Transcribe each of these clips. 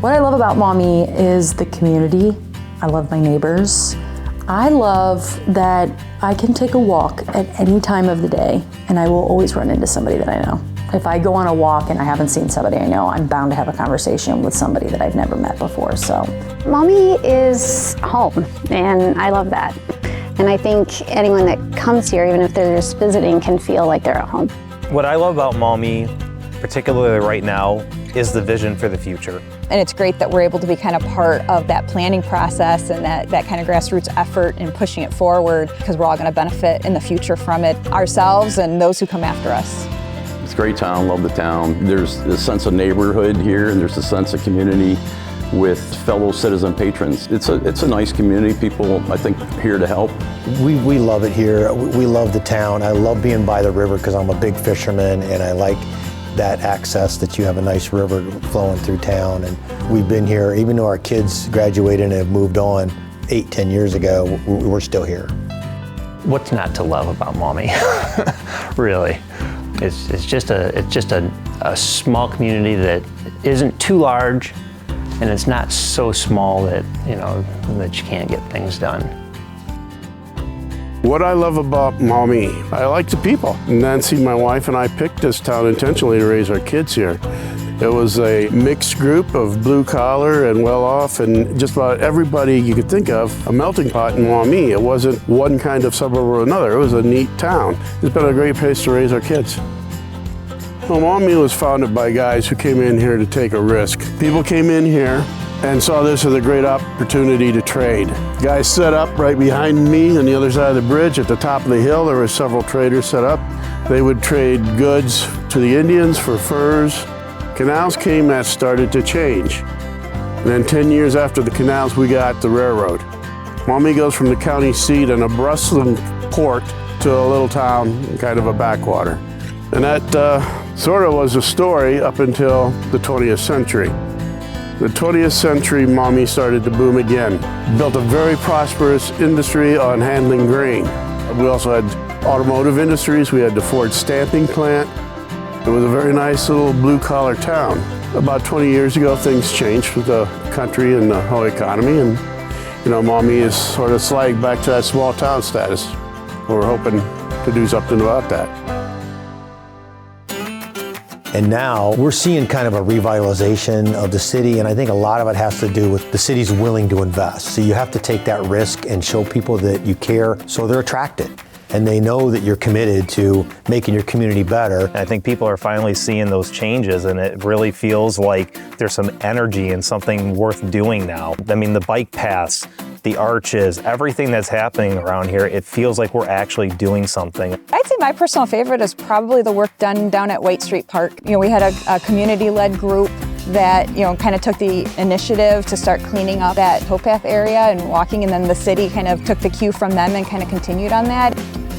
What I love about Maumee is the community. I love my neighbors. I love that I can take a walk at any time of the day and I will always run into somebody that I know. If I go on a walk and I haven't seen somebody I know, I'm bound to have a conversation with somebody that I've never met before, so. Maumee is home, and I love that. And I think anyone that comes here, even if they're just visiting, can feel like they're at home. What I love about Maumee, particularly right now, is the vision for the future. And it's great that we're able to be kind of part of that planning process and that kind of grassroots effort in pushing it forward, because we're all going to benefit in the future from it, ourselves and those who come after us. It's a great town, love the town. There's a sense of neighborhood here, and there's a sense of community with fellow citizen patrons. It's a nice community. People, I think, here to help. We love it here. We love the town. I love being by the river because I'm a big fisherman, and I like that access that you have a nice river flowing through town. And we've been here, even though our kids graduated and have moved on 8-10 years ago, we're still here. What's not to love about Maumee? Really. It's just a small community that isn't too large, and it's not so small that, that you can't get things done. What I love about Maumee, I like the people. Nancy, my wife, and I picked this town intentionally to raise our kids here. It was a mixed group of blue collar and well off, and just about everybody you could think of, a melting pot in Maumee. It wasn't one kind of suburb or another. It was a neat town. It's been a great place to raise our kids. Well, Maumee was founded by guys who came in here to take a risk. People came in here and saw this as a great opportunity to trade. Guys set up right behind me on the other side of the bridge. At the top of the hill, there were several traders set up. They would trade goods to the Indians for furs. Canals came, that started to change. And then 10 years after the canals, we got the railroad. Maumee goes from the county seat and a bustling port to a little town, kind of a backwater. And that sort of was a story up until the 20th century. The 20th century, Maumee started to boom again. Built a very prosperous industry on handling grain. We also had automotive industries. We had the Ford stamping plant. It was a very nice little blue-collar town. About 20 years ago, things changed with the country and the whole economy, and Maumee is sort of sliding back to that small town status. We're hoping to do something about that. And now we're seeing kind of a revitalization of the city, and I think a lot of it has to do with the city's willing to invest. So you have to take that risk and show people that you care, so they're attracted. And they know that you're committed to making your community better. I think people are finally seeing those changes, and it really feels like there's some energy and something worth doing now. I mean, the bike paths, the arches, everything that's happening around here, it feels like we're actually doing something. I'd say my personal favorite is probably the work done down at White Street Park. We had a community-led group that kind of took the initiative to start cleaning up that towpath area and walking, and then the city kind of took the cue from them and kind of continued on that.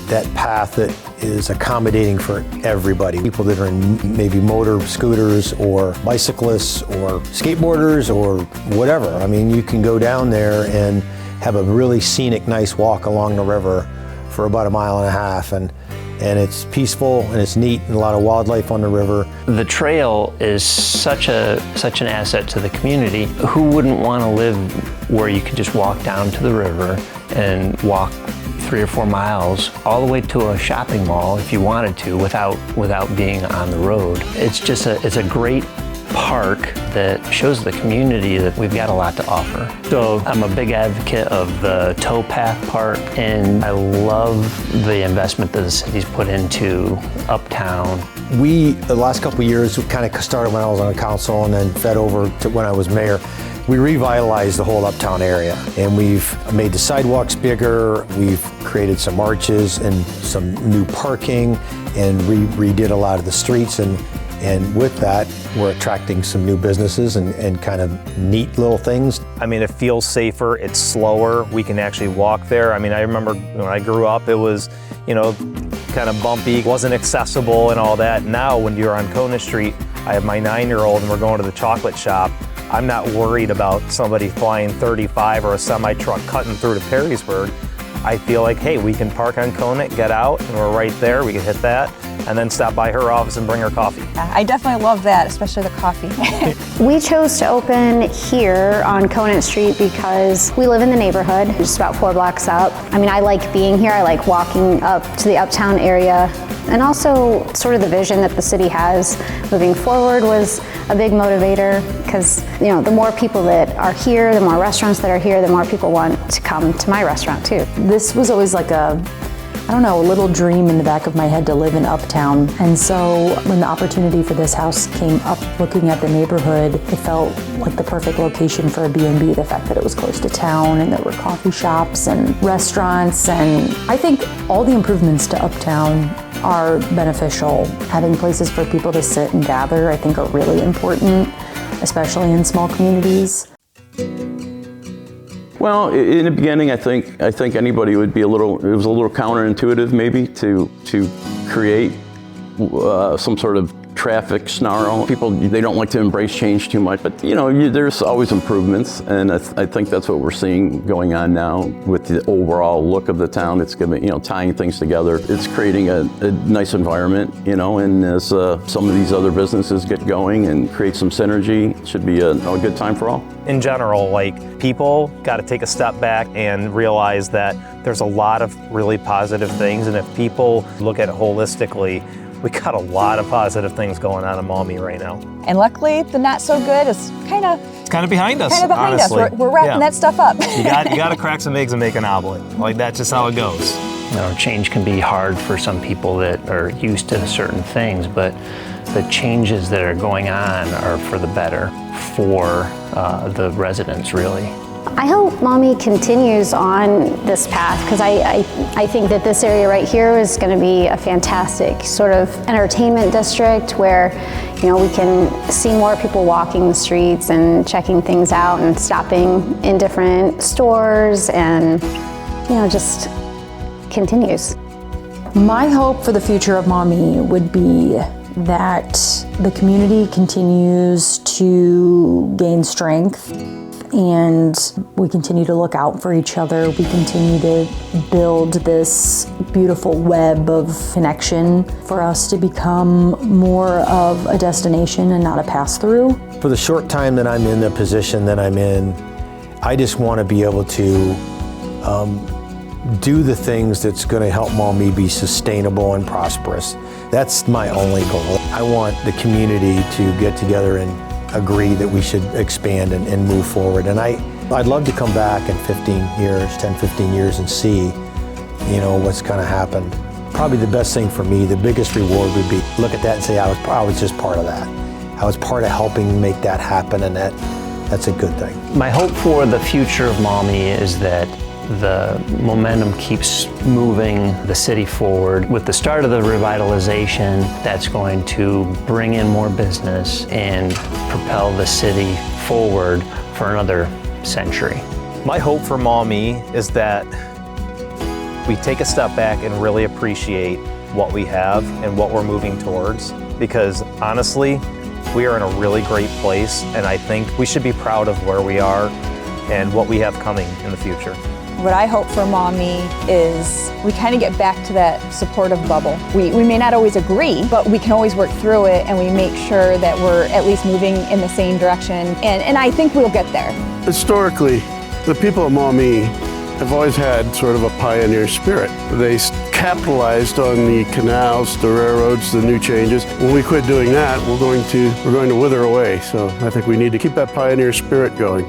That path that is accommodating for everybody. People that are in maybe motor scooters or bicyclists or skateboarders or whatever. I mean, you can go down there and have a really scenic, nice walk along the river for about 1.5 miles, and it's peaceful and it's neat and a lot of wildlife on the river. The trail is such an asset to the community. Who wouldn't want to live where you could just walk down to the river and walk 3 or 4 miles all the way to a shopping mall if you wanted to without being on the road. It's a great park that shows the community that we've got a lot to offer. So I'm a big advocate of the towpath part, and I love the investment that the city's put into Uptown. The last couple of years, we kind of started when I was on the council and then fed over to when I was mayor. We revitalized the whole Uptown area, and we've made the sidewalks bigger, we've created some arches and some new parking, and redid a lot of the streets, and with that, we're attracting some new businesses and kind of neat little things. I mean, it feels safer, it's slower, we can actually walk there. I mean, I remember when I grew up, it was, kind of bumpy, wasn't accessible and all that. Now, when you're on Kona Street, I have my 9-year-old and we're going to the chocolate shop. I'm not worried about somebody flying 35 or a semi-truck cutting through to Perrysburg. I feel like, hey, we can park on Kona, get out, and we're right there, we can hit that. and then stop by her office and bring her coffee. I definitely love that, especially the coffee. We chose to open here on Conant Street because we live in the neighborhood, just about 4 blocks up. I mean, I like being here. I like walking up to the Uptown area. And also sort of the vision that the city has moving forward was a big motivator because, you know, the more people that are here, the more restaurants that are here, the more people want to come to my restaurant too. This was always like a little dream in the back of my head to live in Uptown. And so when the opportunity for this house came up, looking at the neighborhood, it felt like the perfect location for a B&B. The fact that it was close to town and there were coffee shops and restaurants. And I think all the improvements to Uptown are beneficial. Having places for people to sit and gather, I think, are really important, especially in small communities. Well, in the beginning, I think anybody would be it was a little counterintuitive maybe to create some sort of traffic snarl. People, they don't like to embrace change too much, but you know, there's always improvements, and I think that's what we're seeing going on now with the overall look of the town. It's giving, you know, tying things together. It's creating a nice environment, you know, and as some of these other businesses get going and create some synergy, it should be a good time for all. In general, like, people got to take a step back and realize that there's a lot of really positive things, and if people look at it holistically, we got a lot of positive things going on in Maumee right now. And luckily, the not so good is kind of behind us. Honestly. We're wrapping that stuff up. You got to crack some eggs and make an omelet. Like, that's just how it goes. You know, change can be hard for some people that are used to certain things, but the changes that are going on are for the better for the residents, really. I hope Maumee continues on this path because I think that this area right here is going to be a fantastic sort of entertainment district where, you know, we can see more people walking the streets and checking things out and stopping in different stores, and, you know, just continues. My hope for the future of Maumee would be that the community continues to gain strength, and we continue to look out for each other. We continue to build this beautiful web of connection for us to become more of a destination and not a pass-through. For the short time that I'm in the position that I'm in, I just want to be able to do the things that's going to help Maumee be sustainable and prosperous. That's my only goal. I want the community to get together and agree that we should expand and move forward. And I'd love to come back in 10, 15 years and see, you know, what's kind of happened. Probably the best thing for me, the biggest reward would be look at that and say I was just part of that. I was part of helping make that happen, and that's a good thing. My hope for the future of Maumee is that the momentum keeps moving the city forward. With the start of the revitalization, that's going to bring in more business and propel the city forward for another century. My hope for Maumee is that we take a step back and really appreciate what we have and what we're moving towards, because honestly, we are in a really great place, and I think we should be proud of where we are and what we have coming in the future. What I hope for Maumee is we kind of get back to that supportive bubble. We may not always agree, but we can always work through it, and we make sure that we're at least moving in the same direction, and I think we'll get there. Historically, the people of Maumee have always had sort of a pioneer spirit. They capitalized on the canals, the railroads, the new changes. When we quit doing that, we're going to wither away. So I think we need to keep that pioneer spirit going.